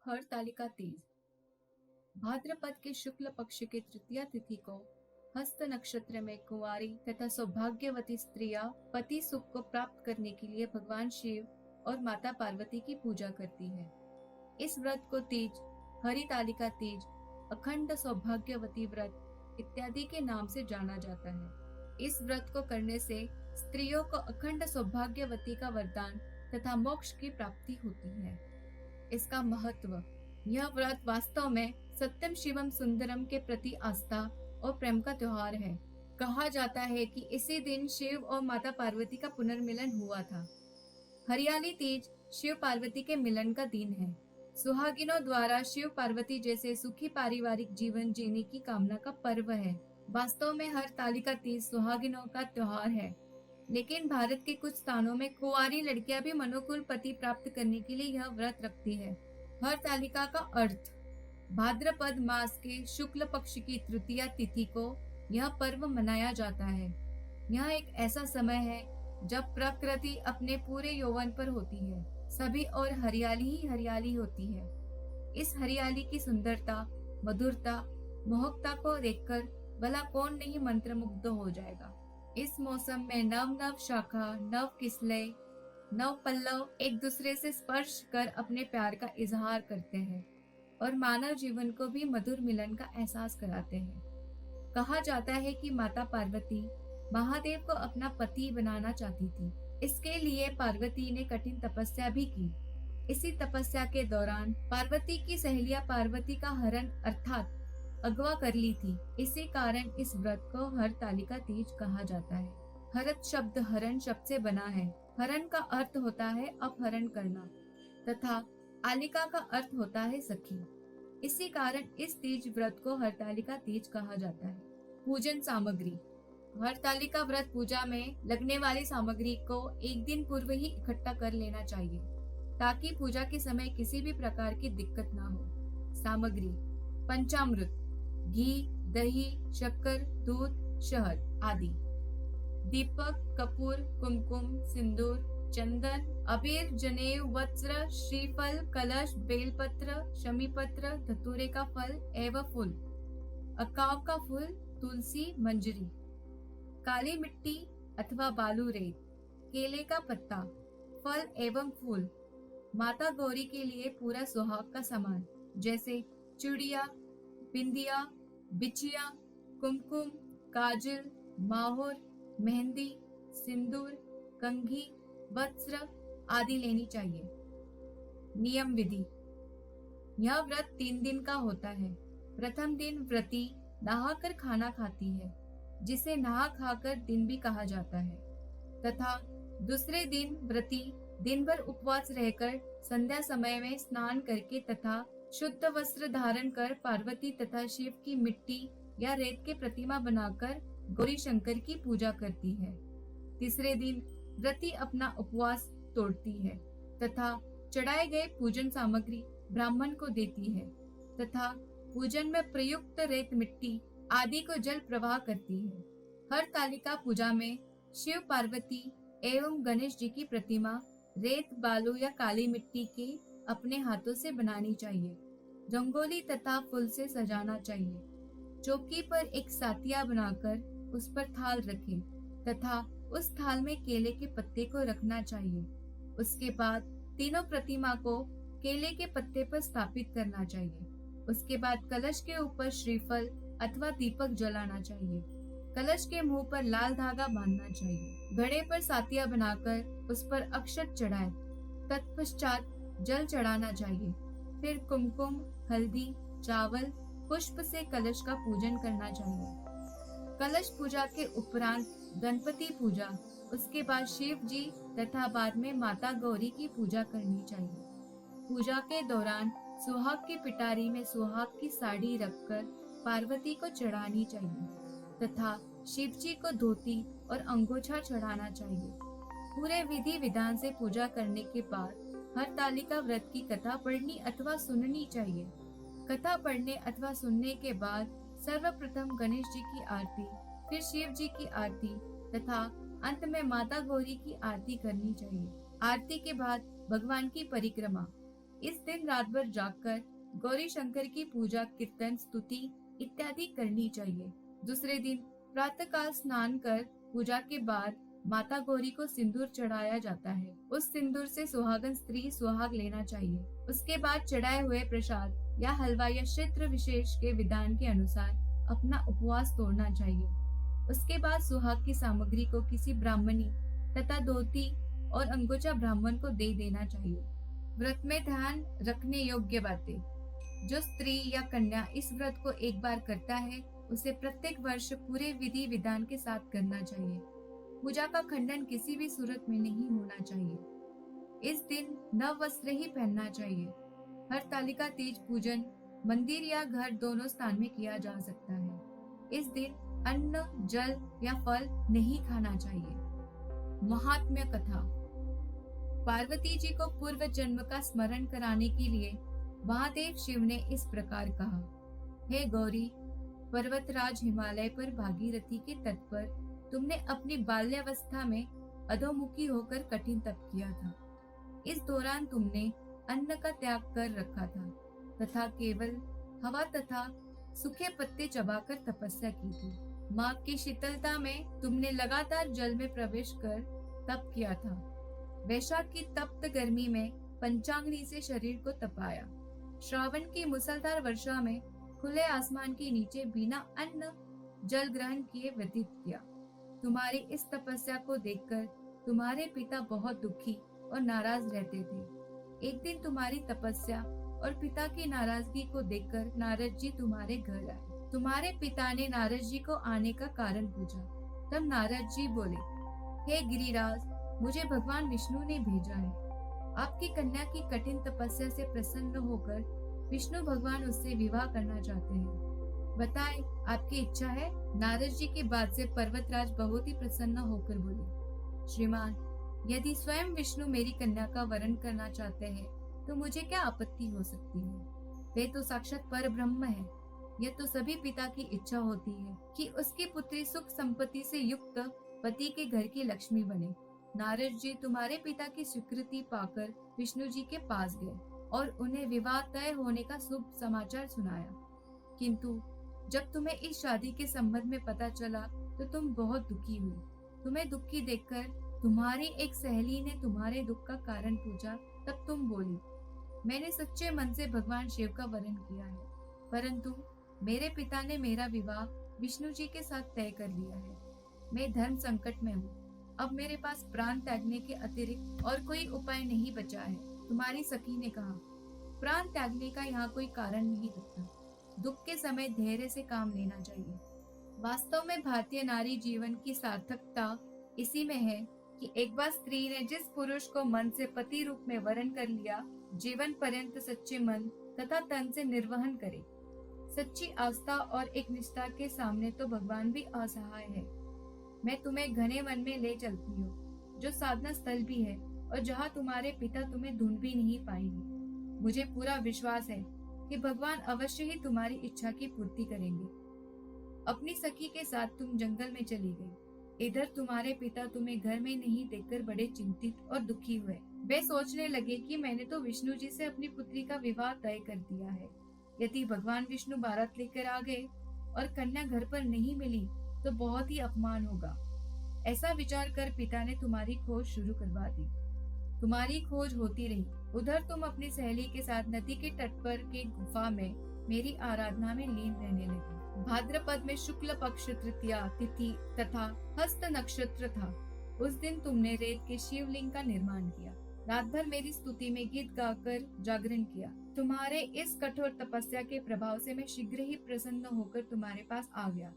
हरतालिका तीज भाद्रपद के शुक्ल पक्ष की तृतीया तिथि को हस्त नक्षत्र में कुंवारी तथा सौभाग्यवती स्त्रियां पति सुख को प्राप्त करने के लिए भगवान शिव और माता पार्वती की पूजा करती है। इस व्रत को तीज, हरितालिका तीज, अखंड सौभाग्यवती व्रत इत्यादि के नाम से जाना जाता है। इस व्रत को करने से स्त्रियों को अखंड सौभाग्यवती का वरदान तथा मोक्ष की प्राप्ति होती है। इसका महत्व: यह व्रत वास्तव में सत्यम शिवम सुंदरम के प्रति आस्था और प्रेम का त्योहार है। कहा जाता है कि इसी दिन शिव और माता पार्वती का पुनर्मिलन हुआ था। हरियाली तीज शिव पार्वती के मिलन का दिन है। सुहागिनों द्वारा शिव पार्वती जैसे सुखी पारिवारिक जीवन जीने की कामना का पर्व है। वास्तव में हरतालिका तीज सुहागिनों का त्योहार है, लेकिन भारत के कुछ स्थानों में कुंवारी लड़कियां भी मनोकुल पति प्राप्त करने के लिए यह व्रत रखती है। हरतालिका का अर्थ: भाद्रपद मास के शुक्ल पक्ष की तृतीया तिथि को यह पर्व मनाया जाता है। यह एक ऐसा समय है जब प्रकृति अपने पूरे यौवन पर होती है, सभी और हरियाली ही हरियाली होती है। इस हरियाली की सुंदरता, मधुरता, मोहकता को देखकर भला कौन नहीं मंत्रमुग्ध हो जाएगा। इस मौसम में नव नव शाखा, नव किस्ले, नव पल्लव एक दूसरे से स्पर्श कर अपने प्यार का इजहार करते हैं और मानव जीवन को भी मधुर मिलन का एहसास कराते हैं। कहा जाता है कि माता पार्वती महादेव को अपना पति बनाना चाहती थी। इसके लिए पार्वती ने कठिन तपस्या भी की। इसी तपस्या के दौरान पार्वती की सहेलियां पार्वती का हरण अर्थात अगवा कर ली थी। इसी कारण इस व्रत को हरतालिका तीज कहा जाता है। हरत शब्द हरण शब्द से बना है। हरण का अर्थ होता है अपहरण करना तथा आलिका का अर्थ होता है सखी। इसी कारण इस तीज व्रत को हरतालिका तीज कहा जाता है। पूजन सामग्री: हरतालिका व्रत पूजा में लगने वाली सामग्री को एक दिन पूर्व ही इकट्ठा कर लेना चाहिए ताकि पूजा के समय किसी भी प्रकार की दिक्कत ना हो। सामग्री: पंचामृत, घी, दही, शक्कर, दूध, शहद आदि। दीपक, कपूर, कुमकुम, सिंदूर, चंदन, अबीर, जनेऊ, वस्त्र, श्रीफल, कलश, बेलपत्र, शमीपत्र, धतूरे का फल एवं फूल, अकाव का फूल, तुलसी, मंजरी, काली मिट्टी अथवा बालू रेत, केले का पत्ता, फल एवं फूल। माता गौरी के लिए पूरा सुहाग का सामान जैसे चूड़िया, बिंदिया, बिछिया, कुमकुम, काजल, माहौर, मेहंदी, सिंदूर, कंघी, वस्त्र आदि लेनी चाहिए। नियम विधि: यह व्रत 3 दिन का होता है। प्रथम दिन व्रती नहाकर खाना खाती है, जिसे नहा खाकर दिन भी कहा जाता है, तथा दूसरे दिन व्रती दिन भर उपवास रहकर संध्या समय में स्नान करके तथा शुद्ध वस्त्र धारण कर पार्वती तथा शिव की मिट्टी या रेत के प्रतिमा बनाकर गौरी शंकर की पूजा करती है। तीसरे दिन व्रती अपना उपवास तोड़ती है तथा चढ़ाए गए पूजन सामग्री ब्राह्मण को देती है तथा पूजन में प्रयुक्त रेत मिट्टी आदि को जल प्रवाह करती है। हरतालिका पूजा में शिव पार्वती एवं गणेश जी की प्रतिमा रेत, बालू या काली मिट्टी की अपने हाथों से बनानी चाहिए। रंगोली तथा फूल से सजाना चाहिए। चौकी पर एक सातिया बनाकर उस पर थाल रखें तथा उस थाल में केले के पत्ते को रखना चाहिए। उसके बाद तीनों प्रतिमा को केले के पत्ते पर स्थापित करना चाहिए। उसके बाद कलश के ऊपर श्रीफल अथवा दीपक जलाना चाहिए। कलश के मुंह पर लाल धागा बांधना चाहिए। घड़े पर सातिया बनाकर उस पर अक्षत चढ़ाए। तत्पश्चात जल चढ़ाना चाहिए। फिर कुमकुम, हल्दी, चावल, पुष्प से कलश का पूजन करना चाहिए। कलश पूजा के उपरांत गणपति पूजा, उसके बाद शिव जी तथा बाद में माता गौरी की पूजा करनी चाहिए। पूजा के दौरान सुहाग की पिटारी में सुहाग की साड़ी रखकर पार्वती को चढ़ानी चाहिए तथा शिव जी को धोती और अंगोछा चढ़ाना चाहिए। पूरे विधि विधान से पूजा करने के बाद हरतालिका व्रत की कथा पढ़नी अथवा सुननी चाहिए। कथा पढ़ने अथवा सुनने के बाद सर्वप्रथम गणेश जी की आरती, फिर शिव जी की आरती तथा अंत में माता गौरी की आरती करनी चाहिए। आरती के बाद भगवान की परिक्रमा, इस दिन रात भर जागकर गौरी शंकर की पूजा, कीर्तन, स्तुति इत्यादि करनी चाहिए। दूसरे दिन प्रातःकाल स्नान कर पूजा के बाद माता गौरी को सिंदूर चढ़ाया जाता है। उस सिंदूर से सुहागन स्त्री सुहाग लेना चाहिए। उसके बाद चढ़ाए हुए प्रसाद या हलवा या क्षेत्र विशेष के विधान के अनुसार अपना उपवास तोड़ना चाहिए। उसके बाद सुहाग की सामग्री को किसी ब्राह्मणी तथा धोती और अंगोछा ब्राह्मण को दे देना चाहिए। व्रत में ध्यान रखने योग्य बातें। जो स्त्री या कन्या इस व्रत को एक बार करता है, उसे प्रत्येक वर्ष पूरे विधि विधान के साथ करना चाहिए। पूजा का खंडन किसी भी सूरत में नहीं होना चाहिए। इस दिन नव वस्त्र ही पहनना चाहिए। हरतालिका तीज पूजन मंदिर या घर दोनों स्थान में किया जा सकता है। इस दिन अन्न, जल या फल नहीं खाना चाहिए। महात्म्य कथा। पार्वती जी को पूर्व जन्म का स्मरण कराने के लिए महादेव शिव ने इस प्रकार कहा, हे गौरी, पर्वतराज हिमालय पर भागीरथी के तट पर तुमने अपनी बाल्यावस्था में अधोमुखी होकर कठिन तप किया था। इस दौरान तुमने अन्न का त्याग कर रखा था तथा केवल हवा तथा सूखे पत्ते चबाकर तपस्या की थी। माघ की शीतलता में तुमने लगातार जल में प्रवेश कर तप किया था। वैशाख की तप्त गर्मी में पंचाग्नि से शरीर को तपाया। श्रावण की मुसलधार वर्षा में खुले आसमान के नीचे बिना अन्न जल ग्रहण किए व्यतीत किया। तुम्हारी इस तपस्या को देखकर तुम्हारे पिता बहुत दुखी और नाराज रहते थे। एक दिन तुम्हारी तपस्या और पिता की नाराजगी को देखकर नारद जी तुम्हारे घर आए। तुम्हारे पिता ने नारद जी को आने का कारण पूछा। तब नारद जी बोले, हे गिरिराज, मुझे भगवान विष्णु ने भेजा है। आपकी कन्या की कठिन तपस्या से प्रसन्न होकर विष्णु भगवान उससे विवाह करना चाहते हैं। बताएं, आपकी इच्छा है? नारद जी की बात से पर्वतराज बहुत ही प्रसन्न होकर बोले, श्रीमान, यदि स्वयं विष्णु मेरी कन्या का वरण करना चाहते हैं तो मुझे क्या आपत्ति हो सकती है? वे तो साक्षात पर ब्रह्म है। यह तो सभी पिता की इच्छा होती है कि उसकी पुत्री सुख संपत्ति से युक्त पति के घर की लक्ष्मी बने। नारद जी तुम्हारे पिता की स्वीकृति पाकर विष्णु जी के पास गए और उन्हें विवाह तय होने का शुभ समाचार सुनाया। किंतु जब तुम्हें इस शादी के संबंध में पता चला तो तुम बहुत दुखी हुई। तुम्हें दुखी देखकर तुम्हारी एक सहेली ने तुम्हारे दुख का कारण पूछा। तब तुम बोली, मैंने सच्चे मन से भगवान शिव का वरण किया है, परंतु मेरे पिता ने मेरा विवाह विष्णु जी के साथ तय कर लिया है। मैं धर्म संकट में हूँ। अब मेरे पास प्राण त्यागने के अतिरिक्त और कोई उपाय नहीं बचा है। तुम्हारी सखी ने कहा, प्राण त्यागने का यहाँ कोई कारण नहीं दिखता। दुख के समय धैर्य से काम लेना चाहिए। वास्तव में भारतीय नारी जीवन की सार्थकता इसी में है कि एक बार स्त्री ने जिस पुरुष को मन से पति रूप में वरण कर लिया, जीवन पर्यंत सच्चे मन तथा तन से निर्वहन करे। सच्ची आस्था और एक निष्ठा के सामने तो भगवान भी असहाय है। मैं तुम्हें घने वन में ले चलती हूँ, जो साधना स्थल भी है और जहाँ तुम्हारे पिता तुम्हें ढूंढ भी नहीं पाएंगे। मुझे पूरा विश्वास है कि भगवान अवश्य ही तुम्हारी इच्छा की पूर्ति करेंगे। अपनी सखी के साथ तुम जंगल में चली गई। इधर तुम्हारे पिता तुम्हें घर में नहीं देखकर बड़े चिंतित और दुखी हुए। वे सोचने लगे कि मैंने तो विष्णु जी से अपनी पुत्री का विवाह तय कर दिया है। यदि भगवान विष्णु बारात लेकर आ गए और कन्या घर पर नहीं मिली तो बहुत ही अपमान होगा। ऐसा विचार कर पिता ने तुम्हारी खोज शुरू करवा दी। तुम्हारी खोज होती रही। उधर तुम अपनी सहेली के साथ नदी के तट पर के गुफा में मेरी आराधना में लीन रहने लगी। भाद्रपद में शुक्ल पक्ष तृतीया तिथि तथा हस्त नक्षत्र था। उस दिन तुमने रेत के शिवलिंग का निर्माण किया। रात भर मेरी स्तुति में गीत गाकर जागरण किया। तुम्हारे इस कठोर तपस्या के प्रभाव से मैं शीघ्र ही प्रसन्न होकर तुम्हारे पास आ गया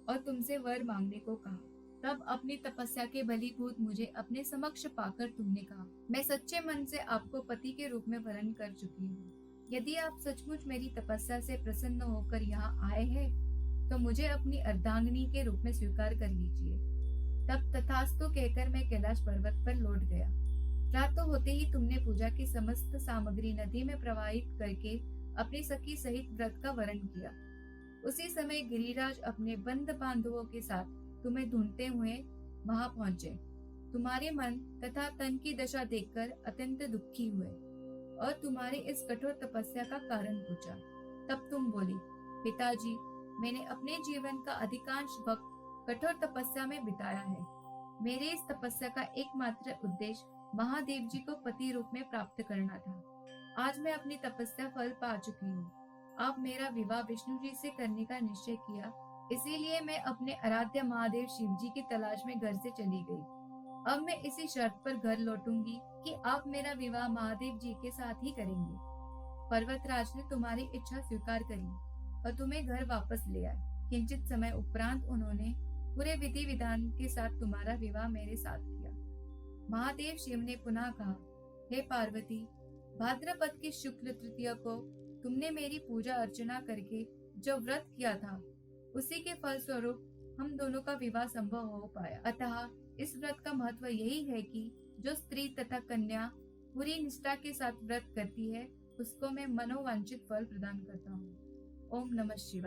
और तुमसे वर मांगने को कहा। तब अपनी तपस्या के बलीभूत मुझे अपने समक्ष पाकर तुमने कहा, मैं सच्चे मन से आपको पति के रूप में वरण कर चुकी हूँ। यदि आप सचमुच मेरी तपस्या से प्रसन्न होकर यहाँ आए हैं तो मुझे अपनी अर्धांगिनी के रूप में स्वीकार कर लीजिए। तब तथास्तु कहकर मैं कैलाश पर्वत पर लौट गया। प्रातः होते ही तुमने पूजा की समस्त सामग्री नदी में प्रवाहित करके अपनी सखी सहित व्रत का वरण किया। उसी समय गिरिराज अपने बंद बांधवों के साथ तुम्हें ढूंढते हुए वहां पहुंचे। तुम्हारे मन तथा तन की दशा देखकर अत्यंत दुखी हुए और तुम्हारी इस कठोर तपस्या का कारण पूछा। तब तुम बोली, पिताजी, मैंने अपने जीवन का अधिकांश वक्त कठोर तपस्या में बिताया है। मेरे इस तपस्या का एकमात्र उद्देश्य महादेव जी को पति रूप में प्राप्त करना था। आज मैं अपनी तपस्या फल पा चुकी हूँ। अब मेरा विवाह विष्णु जी से करने का निश्चय किया, इसीलिए मैं अपने आराध्य महादेव शिव जी की तलाश में घर से चली गई। अब मैं इसी शर्त पर घर लौटूंगी कि आप मेरा विवाह महादेव जी के साथ ही करेंगे। पर्वतराज ने तुम्हारी इच्छा स्वीकार करी और तुम्हें घर वापस ले आए। किंचित समय उपरांत उन्होंने पूरे विधि विधान के साथ तुम्हारा विवाह मेरे साथ किया। महादेव शिव ने पुनः कहा, हे पार्वती, भाद्रपद की शुक्ल तृतीया को तुमने मेरी पूजा अर्चना करके जो व्रत किया था, उसी के फलस्वरूप हम दोनों का विवाह संभव हो पाया। अतः इस व्रत का महत्व यही है कि जो स्त्री तथा कन्या पूरी निष्ठा के साथ व्रत करती है, उसको मैं मनोवांछित फल प्रदान करता हूँ। ओम नमः शिवाय।